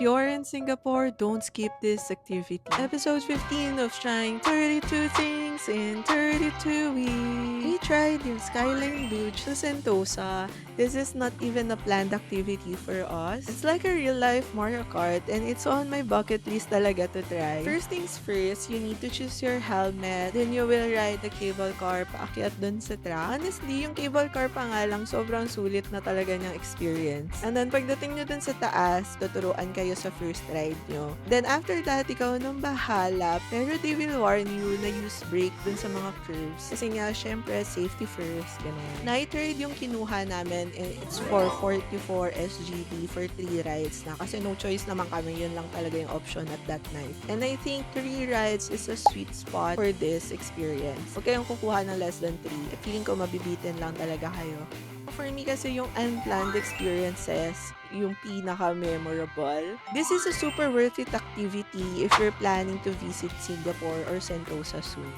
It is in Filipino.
you're in Singapore, don't skip this activity. Episode 15 of trying 32 things in 32 weeks. We tried yung Skyline Luge sa Sentosa. This is not even a planned activity for us. It's like a real-life Mario Kart and it's on my bucket list talaga to try. First things first, you need to choose your helmet. Then you will ride the cable car paakyat dun sa track. Honestly, yung cable car pa nga lang, sobrang sulit na talaga niyang experience. And then pagdating nyo dun sa taas, tuturuan kayo sa first ride nyo. Then after that, ikaw nang bahala. Pero they will warn you na use brake dun sa mga curves. Kasi nga, syempre, safety first. Ganun. Night ride yung kinuha namin and it's for 44 SGD for 3 rides na. Kasi no choice naman kami, yun lang talaga yung option at that night. And I think 3 rides is a sweet spot for this experience. Huwag kayong kukuha ng less than 3. Feeling ko mabibitin lang talaga kayo. For me kasi yung unplanned experiences, yung pinaka-memorable. This is a super worth it activity if you're planning to visit Singapore or Sentosa soon.